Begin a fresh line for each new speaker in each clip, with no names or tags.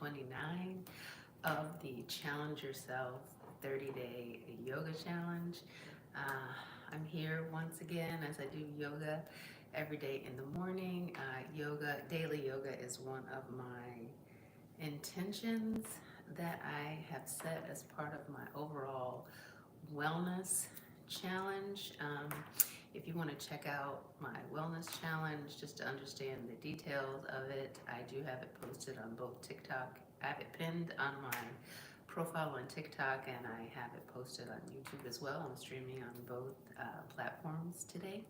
29 of the Challenge Yourself 30-Day Yoga Challenge. I'm here once again as I do yoga every day in the morning. Daily yoga is one of my intentions that I have set as part of my overall wellness challenge. If you want to check out my wellness challenge just to understand the details of it, I do have it posted on both TikTok. I have it pinned on my profile on TikTok, and I have it posted on YouTube as well. I'm streaming on both platforms today.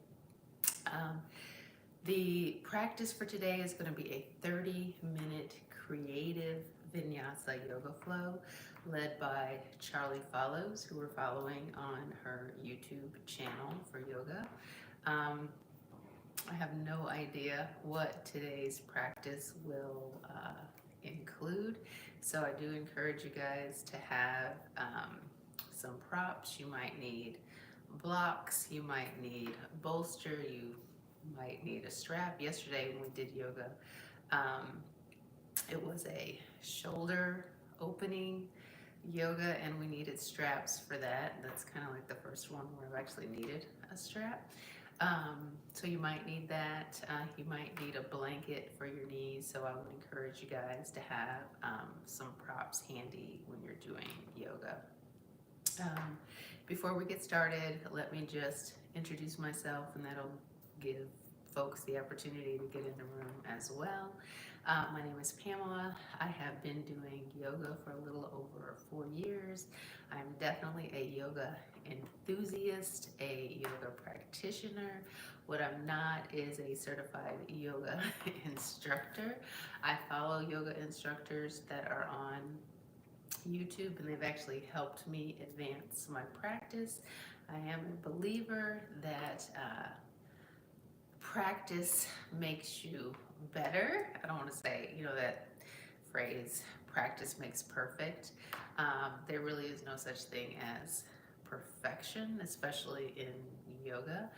The practice for today is going to be a 30-minute creative Vinyasa yoga flow led by Charlie Follows, who we're following on her YouTube channel for yoga. I have no idea what today's practice will include, so I do encourage you guys to have some props. You might need blocks, you might need a bolster, you might need a strap. Yesterday when we did yoga, it was a shoulder opening yoga and we needed straps for that. That's kind of like the first one where I've actually needed a strap. So you might need that. You might need a blanket for your knees, so I would encourage you guys to have some props handy when you're doing yoga. Before we get started, let me just introduce myself, and that'll give folks the opportunity to get in the room as well. My name is Pamela. I have been doing yoga for a little over 4 years. I'm definitely a yoga enthusiast, a yoga practitioner. What I'm not is a certified yoga instructor. I follow yoga instructors that are on YouTube, and they've actually helped me advance my practice. I am a believer that practice makes you better. I don't want to say, that phrase, practice makes perfect. There really is no such thing as perfection, especially in yoga,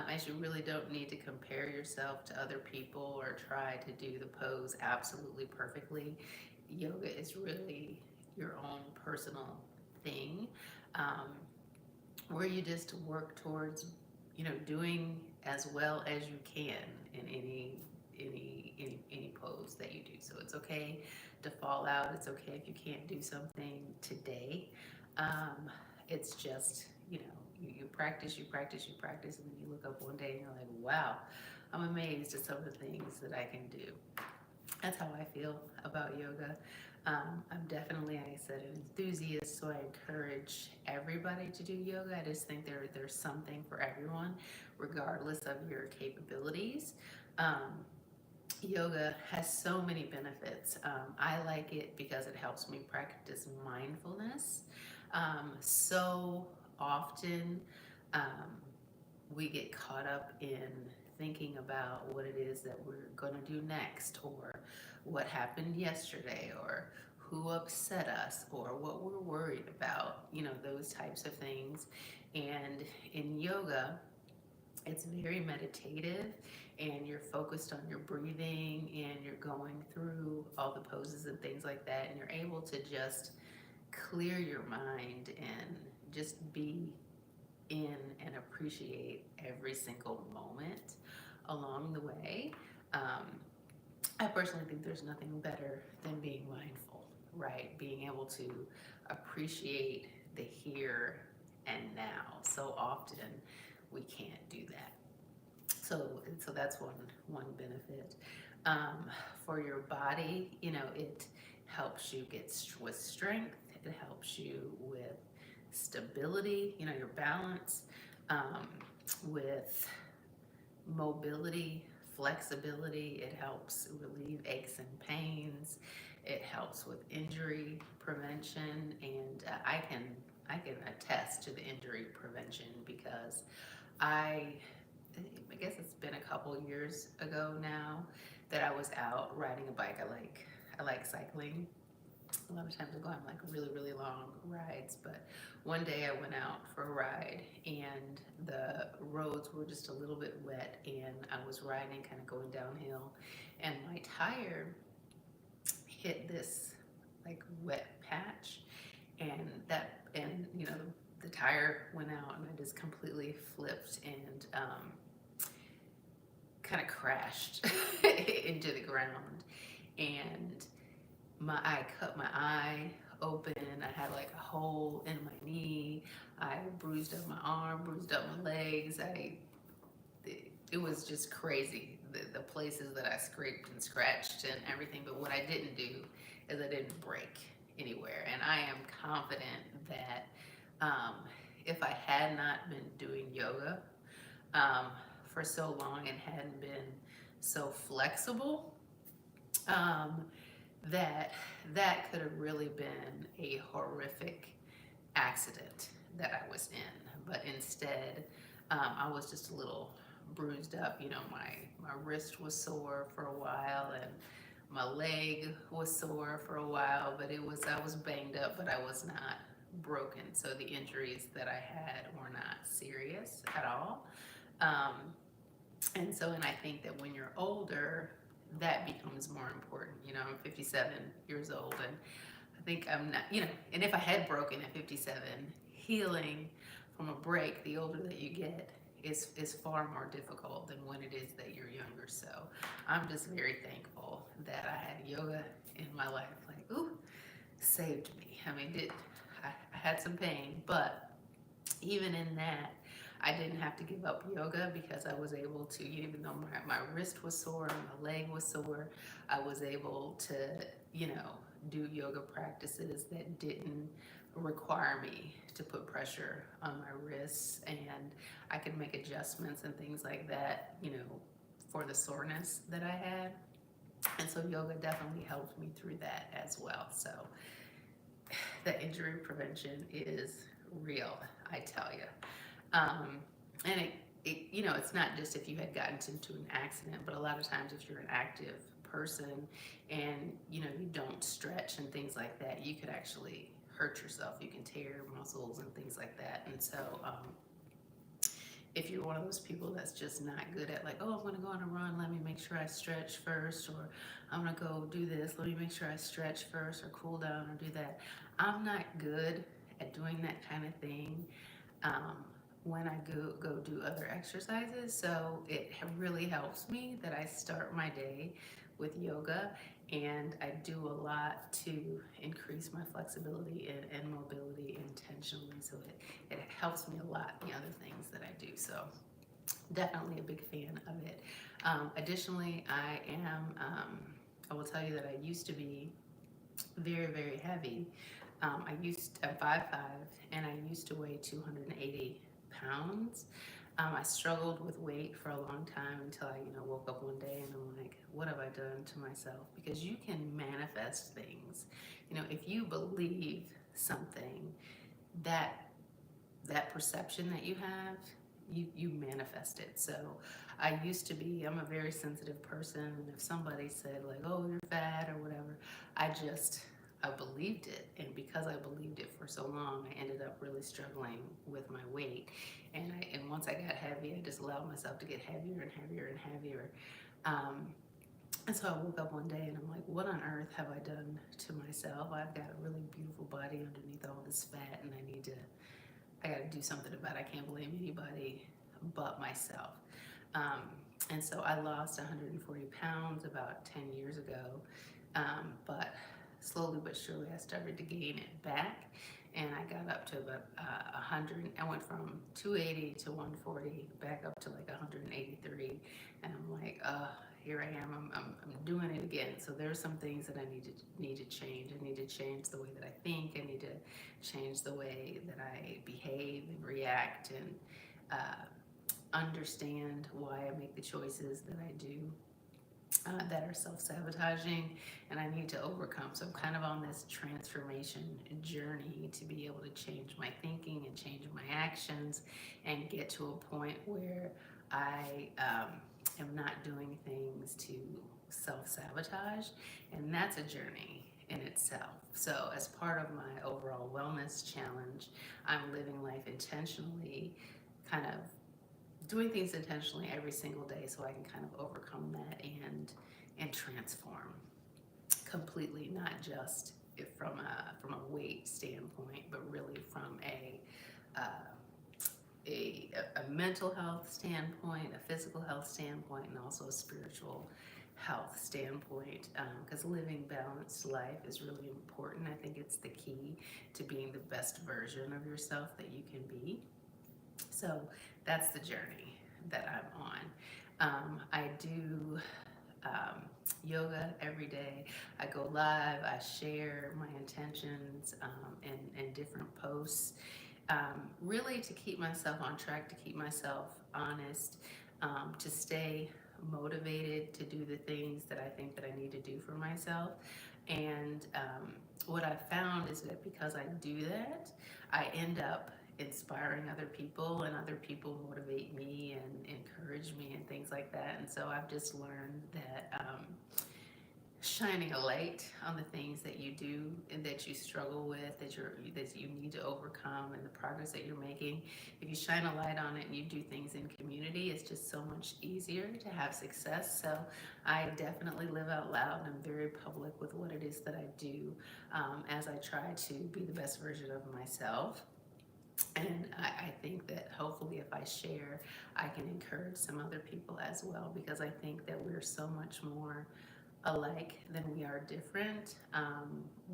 as you really don't need to compare yourself to other people or try to do the pose absolutely perfectly. Yoga is really your own personal thing, where you just work towards doing as well as you can in any pose that you do. So it's okay to fall out. It's okay if you can't do something today. It's just, you practice, and then you look up one day and you're like, wow, I'm amazed at some of the things that I can do. That's how I feel about yoga. I'm definitely, like I said, an enthusiast, so I encourage everybody to do yoga. I just think there's something for everyone, regardless of your capabilities. Yoga has so many benefits. I like it because it helps me practice mindfulness. So often we get caught up in thinking about what it is that we're going to do next, or what happened yesterday, or who upset us, or what we're worried about, those types of things. And in yoga, it's very meditative, and you're focused on your breathing, and you're going through all the poses and things like that, and you're able to just clear your mind and just be in and appreciate every single moment along the way. I personally think there's nothing better than being mindful, right? Being able to appreciate the here and now. So often we can't do that. So that's one benefit. For your body, it helps you get with strength. It helps you with stability, your balance, with mobility, flexibility. It helps relieve aches and pains. It helps with injury prevention, and I can attest to the injury prevention because I guess it's been a couple years ago now that I was out riding a bike. I like cycling. A lot of times I go on like really long rides, but one day I went out for a ride and the roads were just a little bit wet, and I was riding kind of going downhill, and my tire hit this like wet patch, and the tire went out, and I just completely flipped and kind of crashed into the ground, and I cut my eye open. I had like a hole in my knee. I bruised up my arm, bruised up my legs. It was just crazy. The places that I scraped and scratched and everything. But what I didn't do is I didn't break anywhere. And I am confident that if I had not been doing yoga um, for so long and hadn't been so flexible, um, that that could have really been a horrific accident that I was in. But instead, I was just a little bruised up. My wrist was sore for a while, and my leg was sore for a while, but I was banged up, but I was not broken. So the injuries that I had were not serious at all. Um, and I think that when you're older, that becomes more important. I'm 57 years old, and I think I'm not, and if I had broken at 57, healing from a break, the older that you get, is far more difficult than when it is that you're younger. So I'm just very thankful that I had yoga in my life. Like, ooh, saved me. I mean, I had some pain, but even in that, I didn't have to give up yoga because I was able to, even though my wrist was sore and my leg was sore, I was able to, do yoga practices that didn't require me to put pressure on my wrists, and I could make adjustments and things like that, for the soreness that I had. And so yoga definitely helped me through that as well. So the injury prevention is real, I tell you. And it's not just if you had gotten into an accident, but a lot of times if you're an active person and you don't stretch and things like that, you could actually hurt yourself. You can tear muscles and things like that. And so if you're one of those people that's just not good at, like, oh, I'm going to go on a run, let me make sure I stretch first, or I'm going to go do this, let me make sure I stretch first, or cool down, or do that. I'm not good at doing that kind of thing when I go do other exercises. So it really helps me that I start my day with yoga, and I do a lot to increase my flexibility and mobility intentionally. So it helps me a lot, the other things that I do. So definitely a big fan of it. Additionally, I will tell you that I used to be very, very heavy. I'm 5'5", and I used to weigh 280 pounds. I struggled with weight for a long time until I, woke up one day and I'm like, what have I done to myself? Because you can manifest things. If you believe something, that perception that you have, you manifest it. So I'm a very sensitive person, and if somebody said like, oh, you're fat or whatever, I believed it. And because I believed it for so long, I ended up really struggling with my weight. And once I got heavy, I just allowed myself to get heavier and heavier and heavier. And so I woke up one day and I'm like, what on earth have I done to myself? I've got a really beautiful body underneath all this fat, and I got to do something about it. I can't blame anybody but myself. And so I lost 140 pounds about 10 years ago. But slowly but surely I started to gain it back, and I got up to about 100. I went from 280 to 140, back up to like 183, and I'm like, here I am. I'm doing it again. So there's some things that I need to change. I need to change the way that I think. I need to change the way that I behave and react, and understand why I make the choices that I do. That are self-sabotaging, and I need to overcome. So I'm kind of on this transformation journey to be able to change my thinking and change my actions and get to a point where I am not doing things to self-sabotage, and that's a journey in itself. So as part of my overall wellness challenge, I'm living life intentionally, kind of doing things intentionally every single day so I can kind of overcome that and transform completely, not just from a weight standpoint, but really from uh, a mental health standpoint, a physical health standpoint, and also a spiritual health standpoint. Because living balanced life is really important. I think it's the key to being the best version of yourself that you can be. So that's the journey that I'm on. I do yoga every day. I go live, I share my intentions in different posts, really to keep myself on track, to keep myself honest, to stay motivated to do the things that I think that I need to do for myself. And what I found is that because I do that, I end up inspiring other people, and other people motivate me and encourage me and things like that. And so I've just learned that shining a light on the things that you do and that you struggle with, that you need to overcome, and the progress that you're making. If you shine a light on it and you do things in community, it's just so much easier to have success. So I definitely live out loud, and I'm very public with what it is that I do, as I try to be the best version of myself. And I think that hopefully if I share, I can encourage some other people as well, because I think that we're so much more alike than we are different.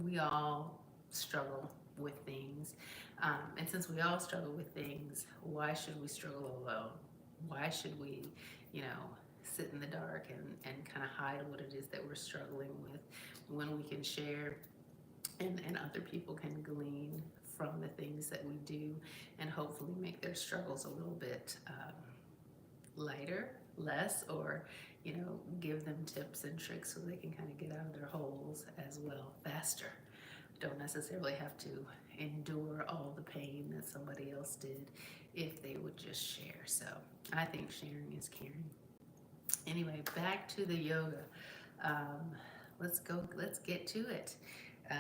We all struggle with things. And since we all struggle with things, why should we struggle alone? Why should we, you know, sit in the dark and kind of hide what it is that we're struggling with, when we can share, and other people can glean from the things that we do, and hopefully make their struggles a little bit lighter, less, or give them tips and tricks so they can kind of get out of their holes as well faster. Don't necessarily have to endure all the pain that somebody else did if they would just share. So I think sharing is caring. Anyway, back to the yoga. Let's get to it. Uh,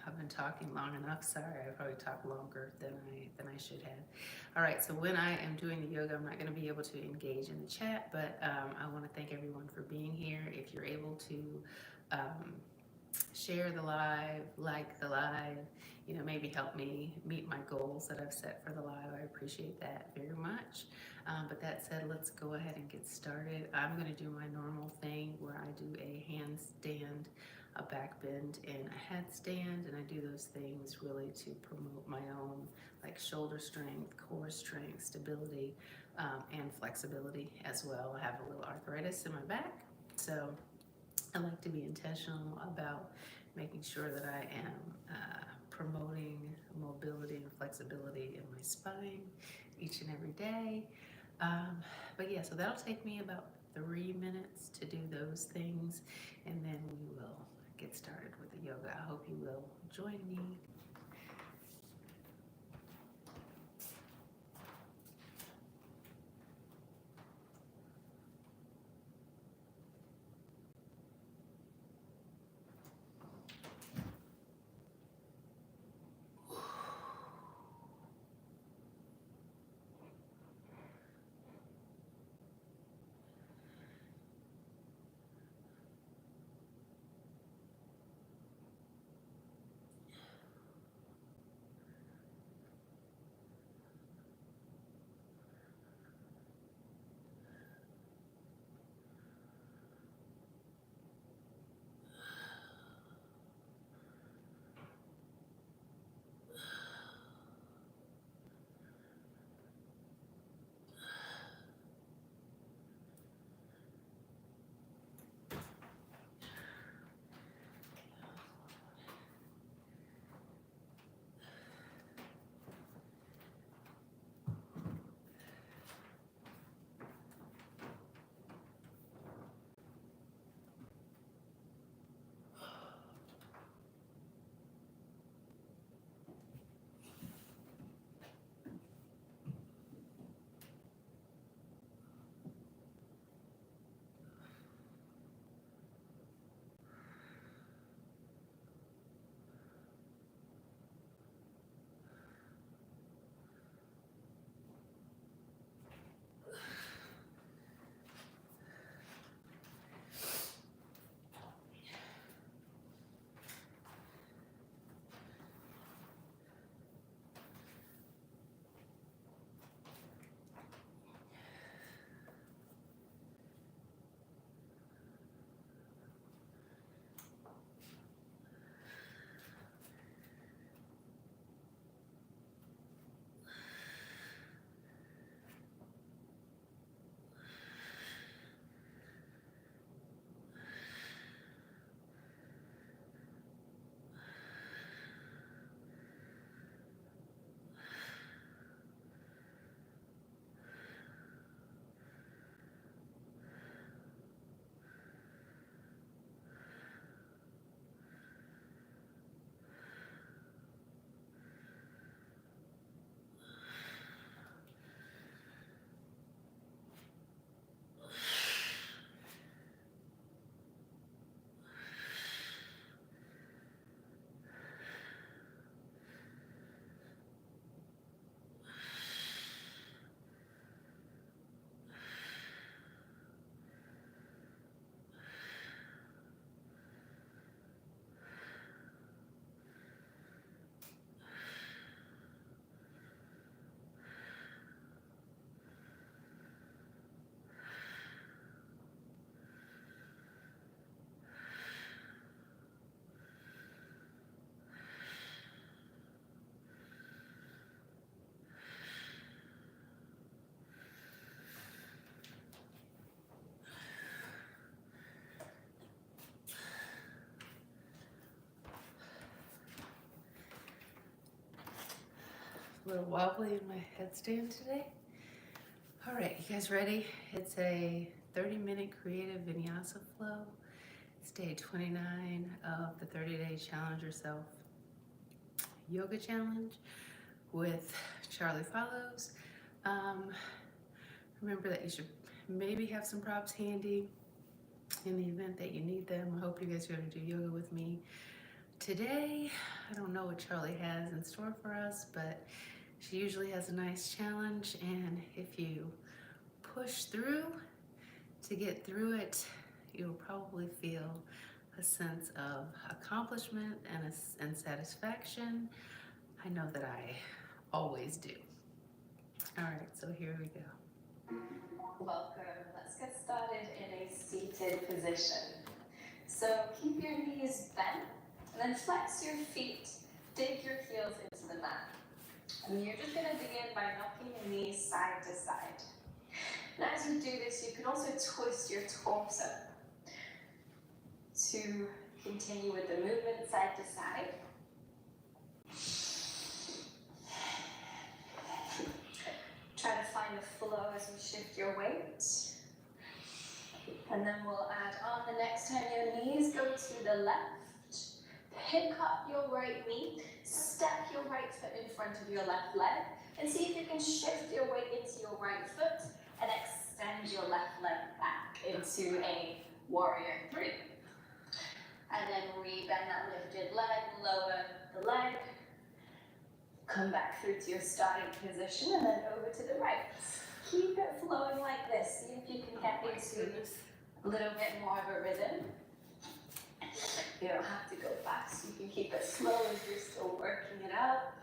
I've been talking long enough. Sorry, I probably talked longer than I should have. All right, so when I am doing the yoga, I'm not going to be able to engage in the chat, but I want to thank everyone for being here. If you're able to share the live, like the live, maybe help me meet my goals that I've set for the live, I appreciate that very much. But that said, let's go ahead and get started. I'm going to do my normal thing where I do a handstand, a back bend, and a headstand, and I do those things really to promote my own shoulder strength, core strength, stability, and flexibility as well. I have a little arthritis in my back, so I like to be intentional about making sure that I am promoting mobility and flexibility in my spine each and every day. But yeah, so that'll take me about 3 minutes to do those things, and then we will get started with the yoga. I hope you will join me. A little wobbly in my headstand today. All right, you guys ready? It's a 30-minute creative Vinyasa flow. It's day 29 of the 30-day Challenge Yourself Yoga Challenge with Charlie Follows. Remember that you should maybe have some props handy in the event that you need them. I hope you guys are going to do yoga with me today. I don't know what Charlie has in store for us, but she usually has a nice challenge, and if you push through to get through it, you'll probably feel a sense of accomplishment and satisfaction. I know that I always do. All right, so here we go.
Welcome. Let's get started in a seated position. So keep your knees bent and then flex your feet. Dig your heels into the mat. And you're just going to begin by knocking your knees side to side. And as you do this, you can also twist your torso to continue with the movement side to side. Try to find the flow as you shift your weight. And then we'll add on the next time your knees go to the left. Pick up your right knee, step your right foot in front of your left leg, and see if you can shift your weight into your right foot and extend your left leg back into a warrior 3. And then rebend that lifted leg, lower the leg, come back through to your starting position and then over to the right. Keep it flowing like this. See if you can get into a little bit more of a rhythm. You don't have to go fast. You can keep it slow as you're still working it out.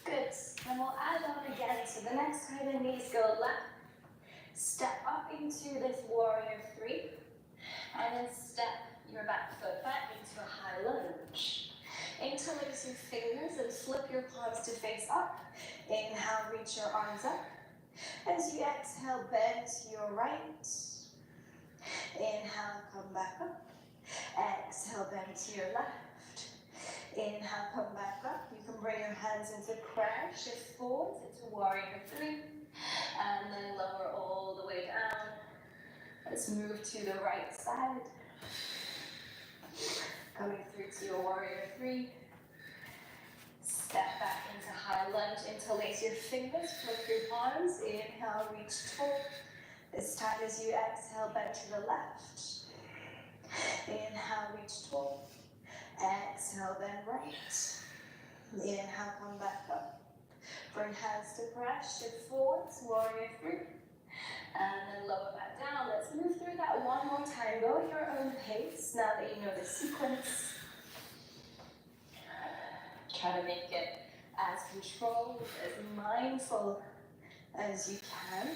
Good. And we'll add on again. So the next time the knees go left, step up into this warrior 3. And then step your back foot back into a high lunge. Interlace your fingers and flip your palms to face up. Inhale, reach your arms up. As you exhale, bend to your right. Inhale, come back up. Exhale, bend to your left. Inhale, come back up. You can bring your hands into prayer. Shift forwards into warrior 3. And then lower all the way down. Let's move to the right side. Coming through to your warrior 3. Step back into high lunge. Interlace your fingers. Flip your palms. Inhale, reach tall. This time as you exhale, bend to the left. Inhale, reach tall. Exhale, bend right. Inhale, come back up. Bring hands to prayer. Shift forwards. Warrior 3. And then lower back down. Let's move through that one more time. Go at your own pace now that you know the sequence. Try to make it as controlled, as mindful as you can.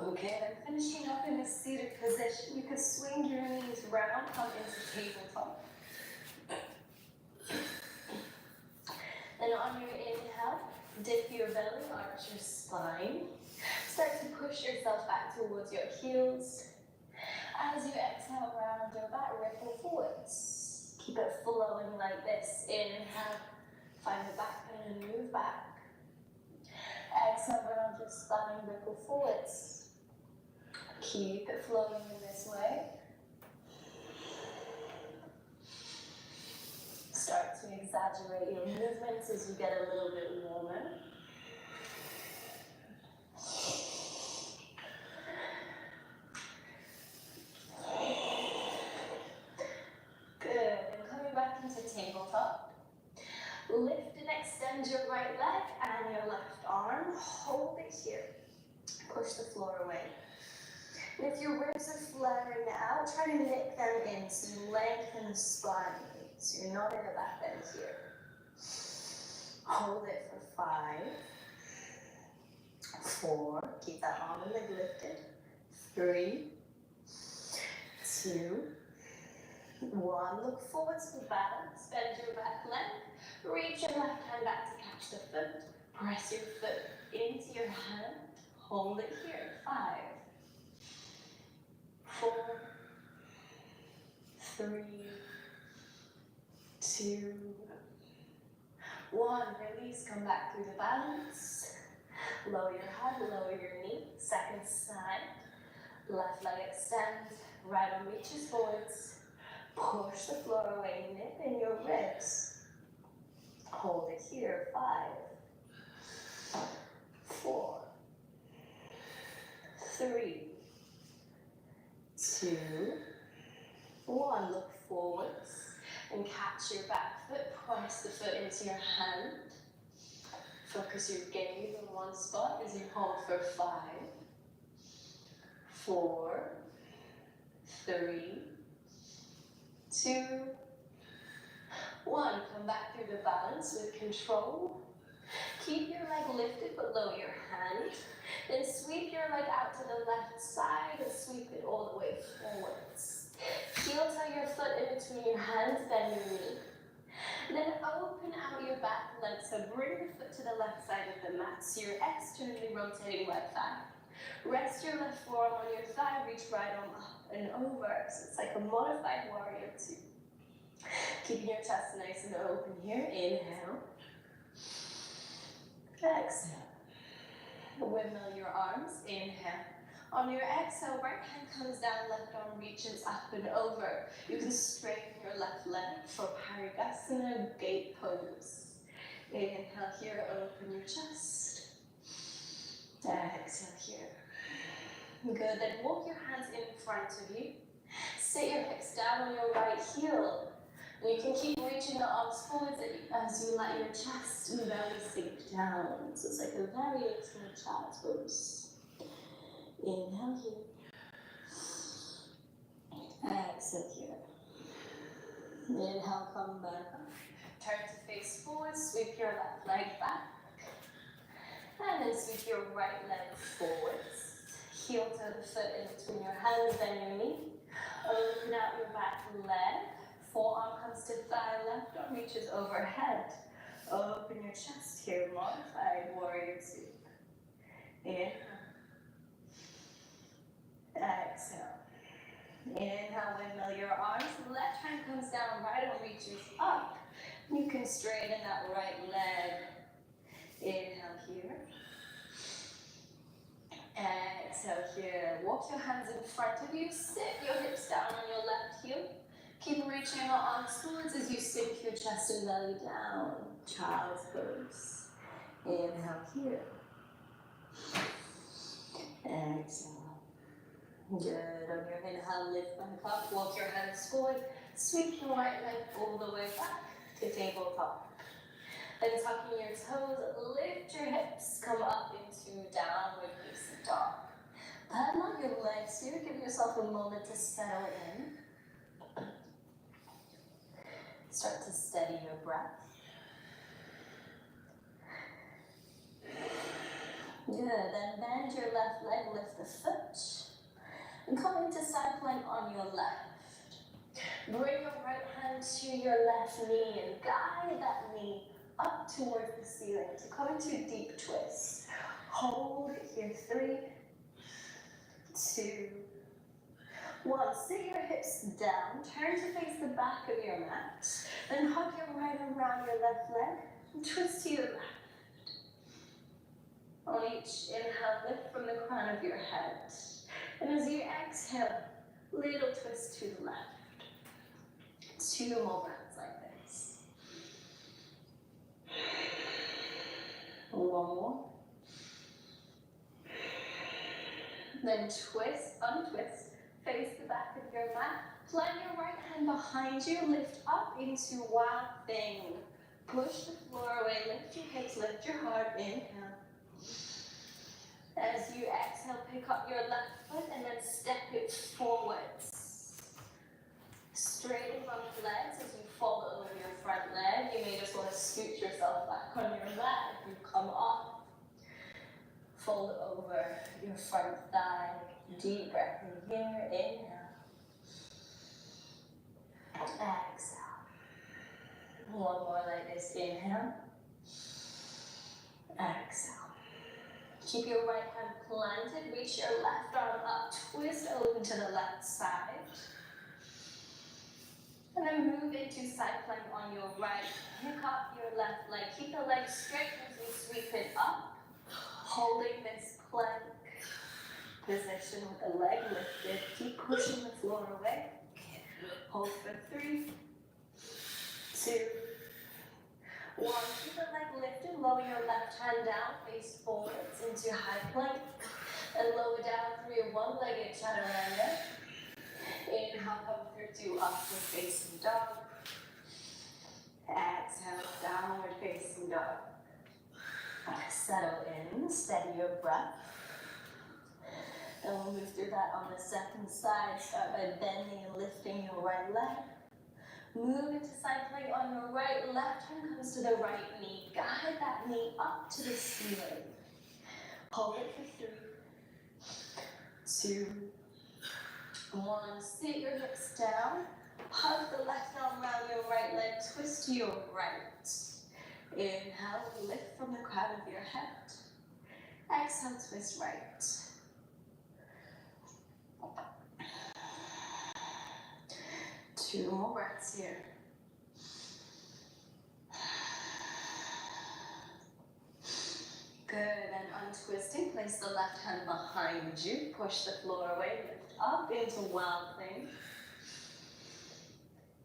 Okay, then finishing up in a seated position, you can swing your knees round, come into tabletop. Then on your inhale, dip your belly, arch your spine. Start to push yourself back towards your heels. As you exhale, round your back, ripple forwards. Keep it flowing like this. Inhale, find the back and move back. Exhale, round your spine, ripple forwards. Keep it flowing in this way. Start to exaggerate your movements as you get a little bit warmer. Good. And coming back into tabletop. Lift and extend your right leg and your left arm. Hold it here. Push the floor away. And if you're ribs are flaring out. Try to knit them in so you lengthen the spine. So you're not in a back bend here. Hold it for 5, 4, keep that arm and leg lifted. 3, 2, 1. Look forwards for balance. Bend your back leg. Reach your left hand back to catch the foot. Press your foot into your hand. Hold it here. 5, 4, 3, 2, 1. Release. Come back through the balance. Lower your head, lower your knee. Second side. Left leg extends. Right arm reaches forwards. Push the floor away. Knit in your ribs. Hold it here. 5, 4, 3, 2, 1. Look forwards and catch your back foot. Press the foot into your hand. Focus your gaze in one spot as you hold for 5, 4, 3, 2, 1. Come back through the balance with control. Keep your leg lifted but lower your hand. Then sweep your leg out to the left side and sweep it all the way forwards. Heel toe your foot in between your hands, bend your knee. Then open out your back leg, so bring the foot to the left side of the mat, so you're externally rotating right thigh. Rest your left forearm on your thigh, reach right arm up and over, so it's like a modified warrior 2. Keeping your chest nice and open here, inhale. Exhale. Windmill your arms, inhale. On your exhale, right hand comes down, left arm reaches up and over. You can straighten your left leg for Parigasana gate pose. Inhale here, open your chest. Exhale here. Good, then walk your hands in front of you. Sit your hips down on your right heel. And you can keep reaching the arms forwards as you let your chest and belly sink down. So it's like a variation of child's pose. Inhale here. Exhale here. Inhale, come back up. Turn to face forward, sweep your left leg back. And then sweep your right leg forwards. Heel to the foot in between your hands and your knee. Open out your back leg. Forearm comes to thigh, left arm reaches overhead. Open your chest here, modified warrior 2. Inhale. Exhale. Inhale, windmill your arms. Left hand comes down, right arm reaches up. You can straighten that right leg. Inhale here. Exhale here. Walk your hands in front of you. Sit your hips down on your left heel. Keep reaching your arms forwards as you sink your chest and belly down. Child's pose. Inhale here. Exhale. Good. On your inhale, lift back up. Walk your hands forward. Sweep your right leg all the way back to tabletop. Then tucking your toes, lift your hips, come up into downward facing dog. Pedal out your legs here. Give yourself a moment to settle in. Start to steady your breath. Good. Then bend your left leg, lift the foot. And come into side plank on your left. Bring your right hand to your left knee and guide that knee up towards the ceiling to come into a deep twist. Hold here. 3, 2, 1. Sit your hips down. Turn to face the back of your mat. Then hug your right arm around your left leg and twist to your left. On each inhale, lift from the crown of your head. And as you exhale, little twist to the left. 2 more breaths like this. 1 more. Then twist, untwist, face the back of your mat. Plant your right hand behind you, lift up into wild thing. Push the floor away, lift your hips, lift your heart, inhale. As you exhale, pick up your left foot and then step it forwards. Straighten from the legs as you fold over your front leg. You may just want to scoot yourself back on your mat if you come off. Fold over your front thigh. Deep breath in here. Inhale. Exhale. One more like this. Inhale. Exhale. Keep your right hand planted. Reach your left arm up. Twist over to the left side. And then move into side plank on your right. Pick up your left leg. Keep the leg straight as you sweep it up. Holding this plank position with the leg lifted. Keep pushing the floor away. Hold for 3, 2, 1. Keep the leg lifted. Lower your left hand down. Face forwards into high plank. And lower down through your one-legged chaturanga. Inhale, come through to upward facing dog. Exhale, downward facing dog. Settle in, steady your breath. And we'll move through that on the second side. Start by bending and lifting your right leg. Move into side plank on your right. Left hand comes to the right knee. Guide that knee up to the ceiling. Hold it for 3, 2, 1. Sit your hips down. Hug the left arm around your right leg. Twist to your right. Inhale, lift from the crown of your head. Exhale, twist right. Two more breaths here. Good, and untwisting. Place the left hand behind you. Push the floor away. Lift up into wild thing.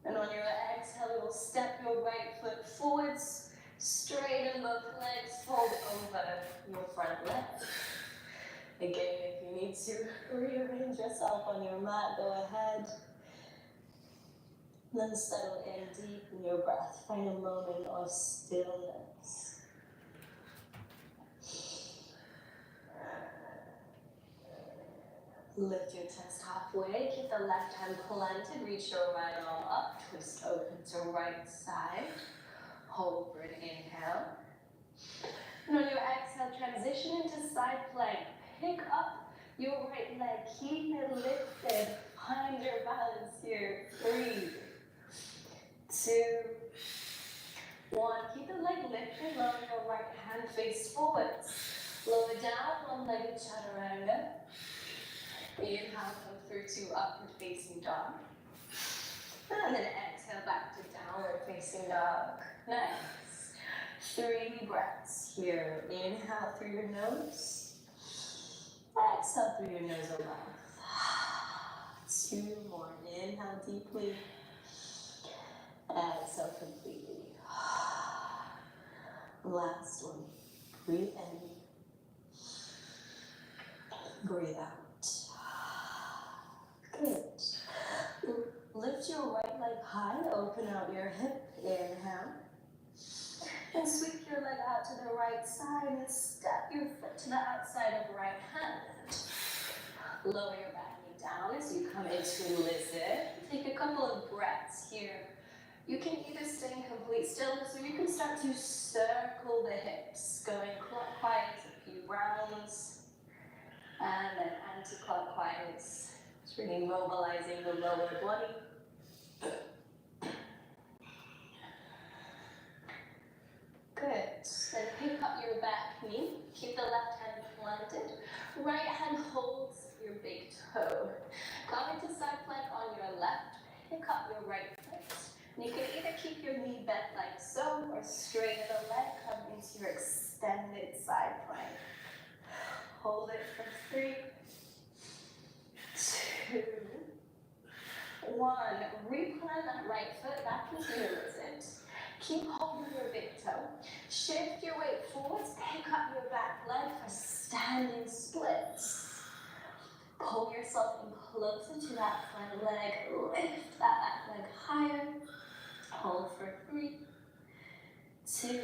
And on your exhale, you'll step your right foot forwards. Straighten both legs. Fold over your front leg. Again, if you need to rearrange yourself on your mat, go ahead. Then settle in deep in your breath. Find a moment of stillness. Lift your chest halfway. Keep the left hand planted. Reach your right arm up. Twist open to right side. Hold for an inhale. And on your exhale, transition into side plank. Pick up your right leg. Keep it lifted. Find your balance here. 3, 2, 1. Keep the leg lifted. Lower your right hand face forwards. Lower down, one-legged chaturanga. Inhale, come through to upward facing dog. And then exhale back to downward facing dog. Nice. 3 breaths here. Inhale through your nose. Exhale through your nose or mouth. 2 more. Inhale deeply. Exhale completely. Last one. Breathe in. Breathe out. Good. Lift your right leg high. Open out your hip. Inhale. And sweep your leg out to the right side and step your foot to the outside of right hand. Lower your back knee down as you come into lizard. Take a couple of breaths here. You can either stay in complete stillness or you can start to circle the hips, going clockwise a few rounds, and then anti-clockwise. It's really mobilizing the lower body. Good. Then pick up your back knee. Keep the left hand planted. Right hand holds your big toe. Come into side plank on your left. Pick up your right foot. And you can either keep your knee bent like so or straighten the leg. Come into your extended side plank. Hold it for 3, 2, 1. Replant that right foot back into your lizard. Keep holding your big toe. Shift your weight forwards. Pick up your back leg for standing splits. Pull yourself in closer to that front leg. Lift that back leg higher. Hold for 3, 2,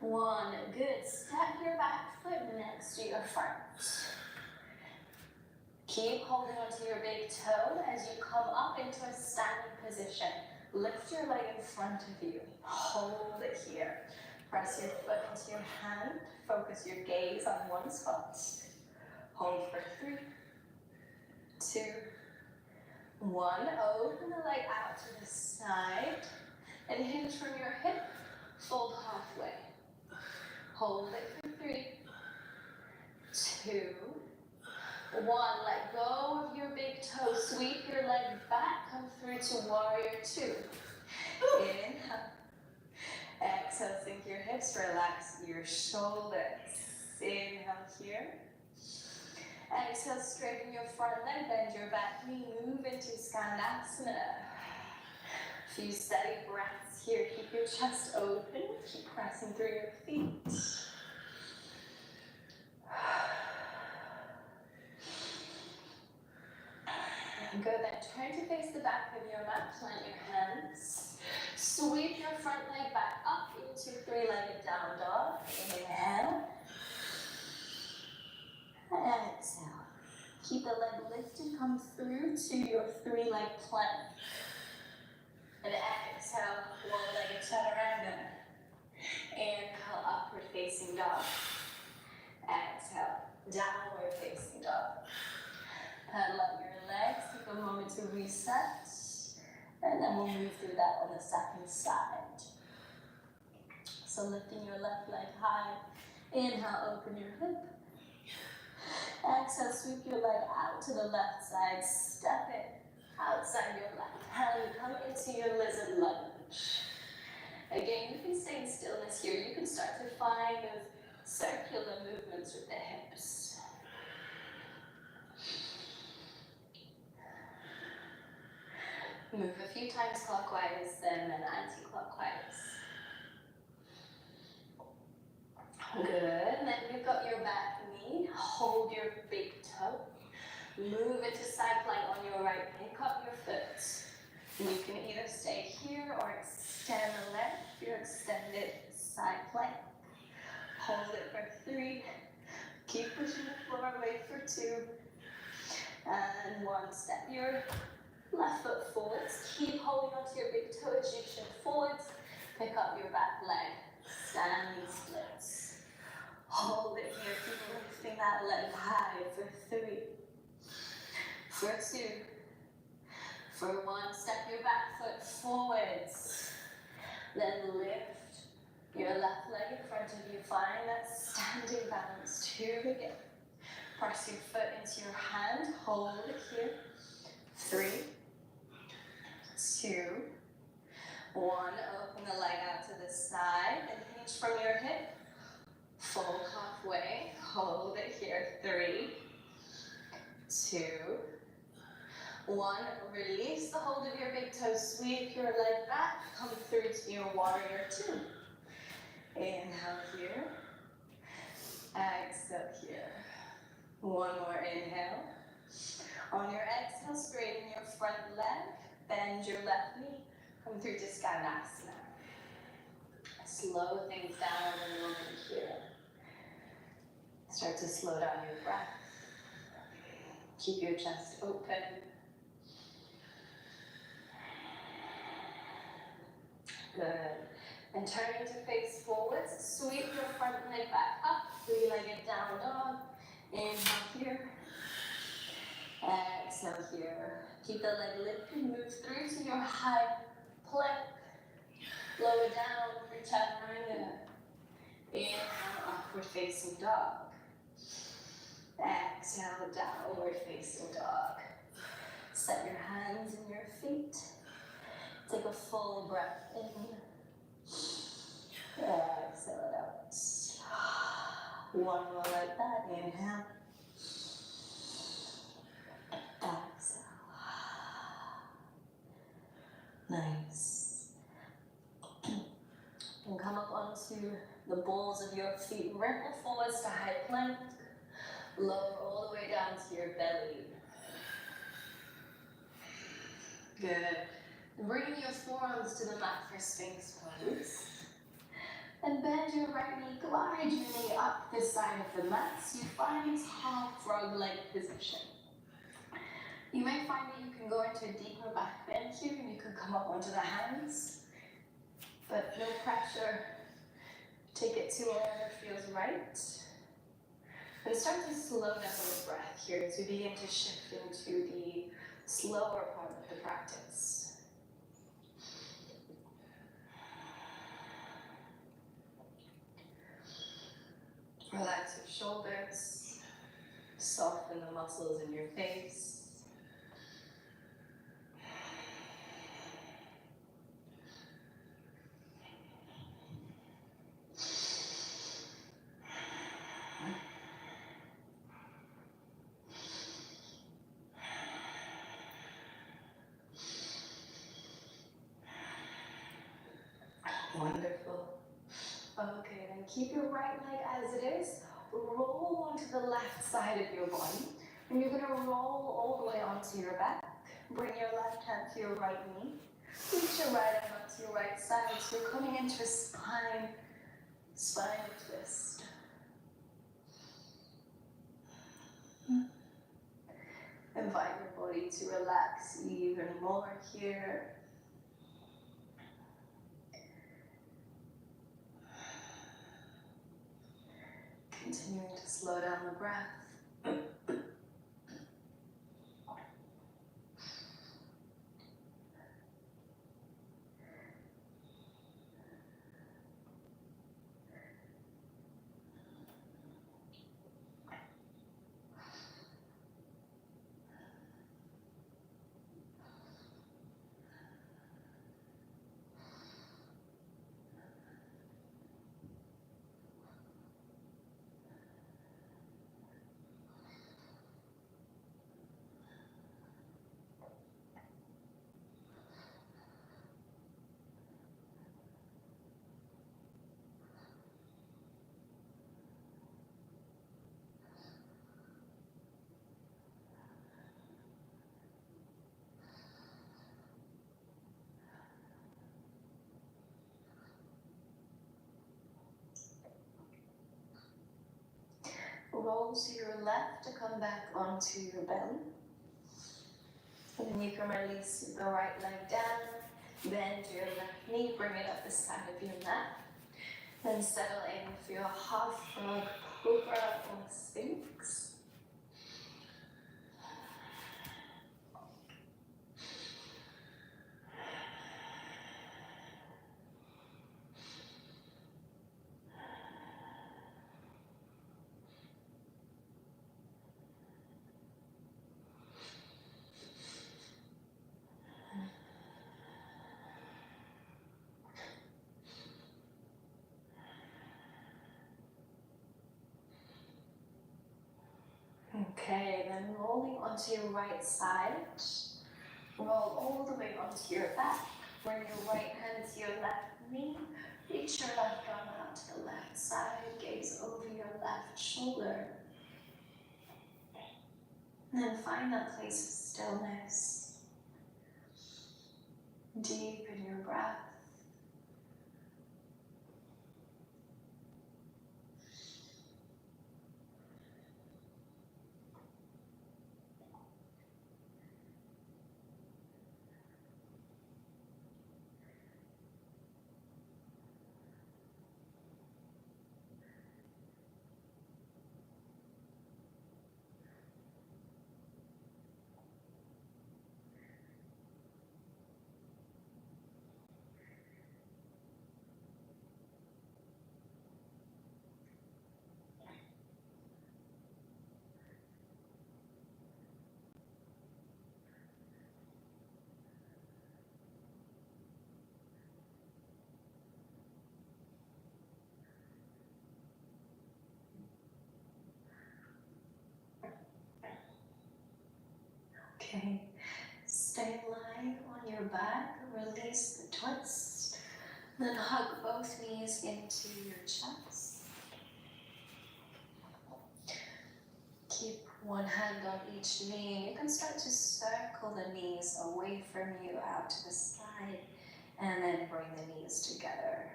1. Good. Step your back foot next to your front. Keep holding onto your big toe as you come up into a standing position. Lift your leg in front of you. Hold it here. Press your foot into your hand. Focus your gaze on one spot. Hold for 3, 2, 1. Open the leg out to the side and hinge from your hip. Fold halfway. Hold it for 3, 2, 1. Let go of your big toe. Sweep your leg back. Come through to warrior 2. Inhale. Exhale, sink your hips. Relax your shoulders. Inhale here. Exhale, straighten your front leg. Bend your back knee. Move into Skandasana. Few steady breaths here. Keep your chest open. Keep pressing through your feet. Good, then turn to face the back of your mat, plant your hands. Sweep your front leg back up into 3-legged down dog. Inhale. Exhale. Keep the leg lifted, come through to your 3-leg plank. And exhale, 1-legged chaturanga. Inhale, upward facing dog. Exhale, downward facing dog. Pedal up your legs, take a moment to reset, and then we'll move through that on the second side. So lifting your left leg high, inhale, open your hip. Exhale, sweep your leg out to the left side, step it outside your left hand, come into your lizard lunge. Again, you can stay in stillness here. You can start to find those circular movements with the hips. Move a few times clockwise and then anti-clockwise. Good, and then you've got your back knee, hold your big toe. Move into side plank on your right, pick up your foot. And you can either stay here or extend the leg. Your extended side plank. Hold it for 3. Keep pushing the floor away for 2. And 1. Step your left foot forwards. Keep holding onto your big toe as you shift forwards. Pick up your back leg. Standing splits. Hold it here. Keep lifting that leg high for 3. For 2. For 1. Step your back foot forwards. Then lift your left leg in front of you. Find that standing balance. 2 again. Press your foot into your hand. Hold it here. 3. 2, 1, open the leg out to the side and hinge from your hip. Fold halfway, hold it here. 3, 2, 1. Release the hold of your big toe, sweep your leg back, come through to your warrior 2. Inhale here, exhale here. 1 more inhale. On your exhale, straighten your front leg. Bend your left knee, come through to Skandasana. Slow things down a moment here. Start to slow down your breath. Keep your chest open. Good. And turning to face forwards, sweep your front leg back up, 3-legged down dog. Inhale here. Exhale here. Keep the leg lifted, move through to your high plank. Lower down for chaturanga. Inhale, upward facing dog. Exhale, downward facing dog. Set your hands in your feet. Take a full breath in. Exhale it out. 1 more like that. Inhale. Exhale. Nice. And come up onto the balls of your feet. Ripple forwards to high plank. Lower all the way down to your belly. Good. Bring your forearms to the mat for Sphinx pose. And bend your right knee, glide your knee up the side of the mat so you find half frog leg position. You may find that you can go into a deeper back bend here and you can come up onto the hands, but no pressure. Take it to wherever feels right. And start to slow down the breath here as we begin to shift into the slower part of the practice. Relax your shoulders, soften the muscles in your face. Wonderful. Okay, then keep your right leg as it is. Roll onto the left side of your body. And you're going to roll all the way onto your back. Bring your left hand to your right knee. Reach your right arm up to your right side. So you're coming into a spinal twist. Invite your body to relax even more here. Continuing to slow down the breath. Roll to your left to come back onto your belly. And then you can release the right leg down, bend your left knee, bring it up the side of your mat. Then settle in for your half frog, cobra or sphinx. Okay, then rolling onto your right side, roll all the way onto your back. Bring your right hand to your left knee, reach your left arm out to the left side, gaze over your left shoulder. And then find that place of stillness. Deepen your breath. Okay, stay lying on your back, release the twist, then hug both knees into your chest. Keep one hand on each knee. You can start to circle the knees away from you out to the side and then bring the knees together.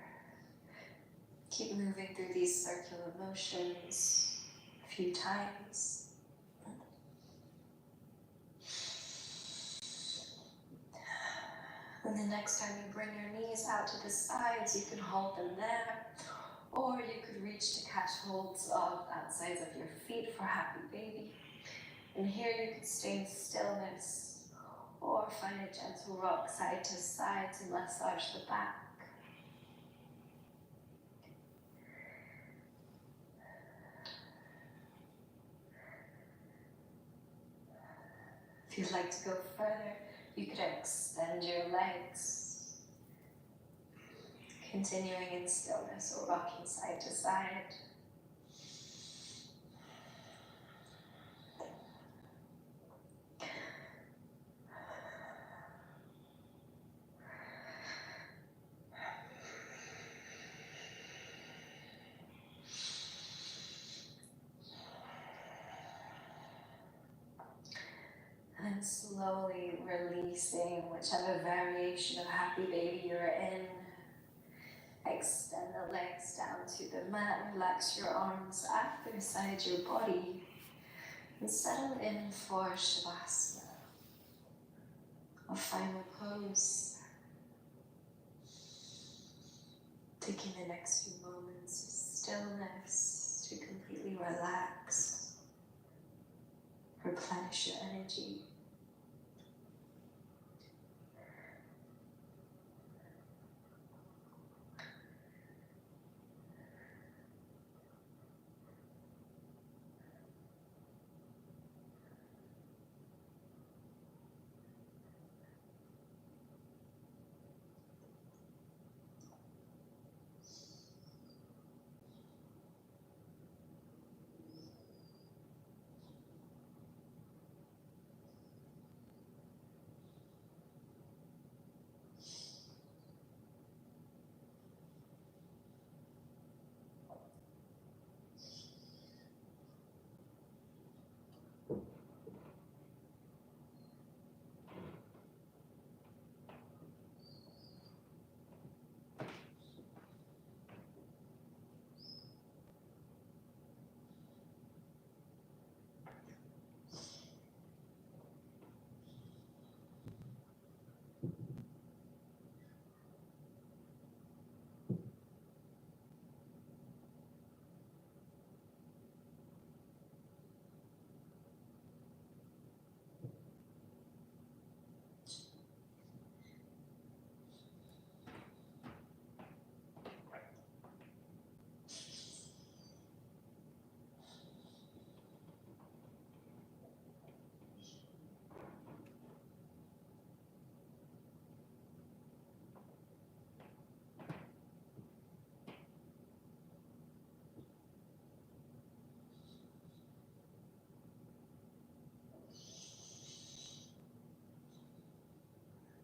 Keep moving through these circular motions a few times. And the next time you bring your knees out to the sides, you can hold them there, or you could reach to catch holds of outsides of your feet for happy baby. And here you could stay in stillness, or find a gentle rock side to side to massage the back. If you'd like to go further, you could extend your legs, continuing in stillness or rocking side to side. And slowly releasing whichever variation of happy baby you're in. Extend the legs down to the mat, relax your arms either side your body, and settle in for Savasana, a final pose. Taking the next few moments of stillness to completely relax, replenish your energy.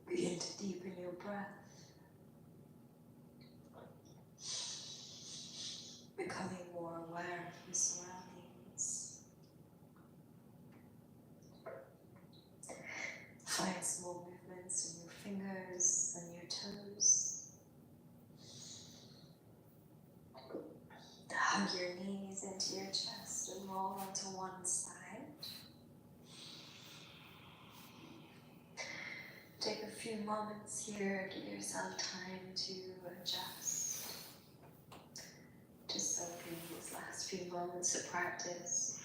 Begin to deepen your breath, becoming more aware of your surroundings. Find small movements in your fingers and your toes. Hug your knees into your chest and roll onto one side. Take a few moments here, give yourself time to adjust, to soak in these last few moments of practice.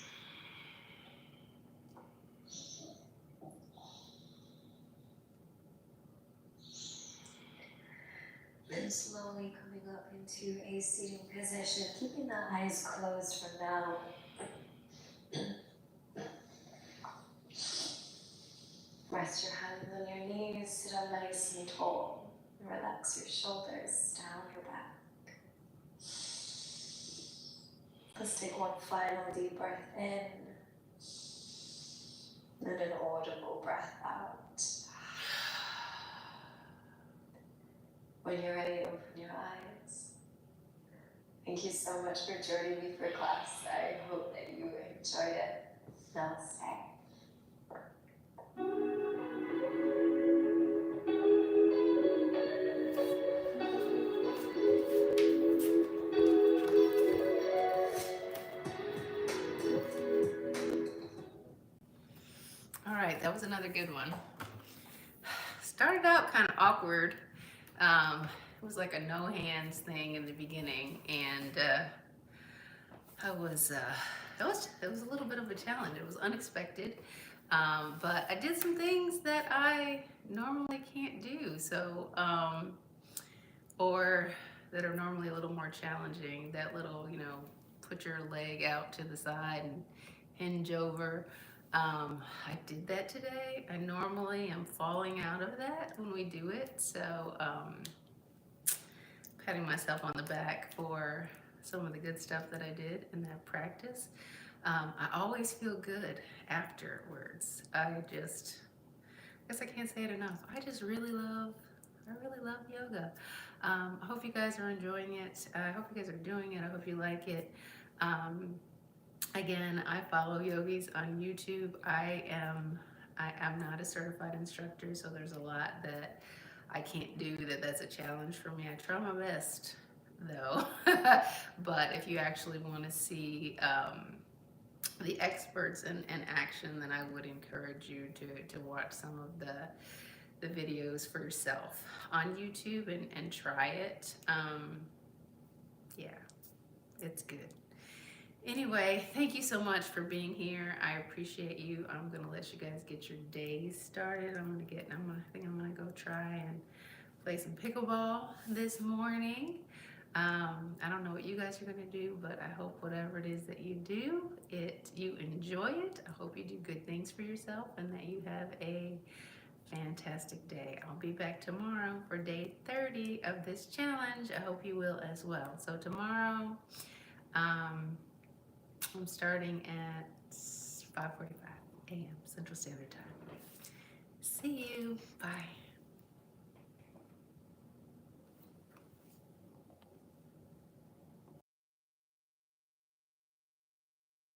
Then slowly coming up into a seating position, keeping the eyes closed for now. Rest your hands on your knees, sit up nice and tall. Relax your shoulders, down your back. Let's take one final deep breath in, and an audible breath out. When you're ready, open your eyes. Thank you so much for joining me for class. I hope that you enjoyed it. Namaste.
good one. Started out kind of awkward. It was like a no hands thing in the beginning, and it was a little bit of a challenge. It was unexpected, but I did some things that I normally can't do. So, or that are normally a little more challenging. That little, put your leg out to the side and hinge over. I did that today. I normally am falling out of that when we do it. So, patting myself on the back for some of the good stuff that I did in that practice. I always feel good afterwards. I guess I can't say it enough. I really love yoga. I hope you guys are enjoying it. I hope you guys are doing it. I hope you like it. Again, I follow yogis on YouTube. I am not a certified instructor, so there's a lot that I can't do. That's a challenge for me. I try my best, though. But if you actually want to see the experts in action, then I would encourage you to watch some of the videos for yourself on YouTube and try it. Yeah, it's good. Anyway, thank you so much for being here. I appreciate you. I'm gonna let you guys get your days started. I think I'm gonna go try and play some pickleball this morning. I don't know what you guys are gonna do, but I hope whatever it is that you do, you enjoy it. I hope you do good things for yourself and that you have a fantastic day. I'll be back tomorrow for day 30 of this challenge. I hope you will as well. So tomorrow, I'm starting at 5:45 a.m. Central Standard Time. See you. Bye.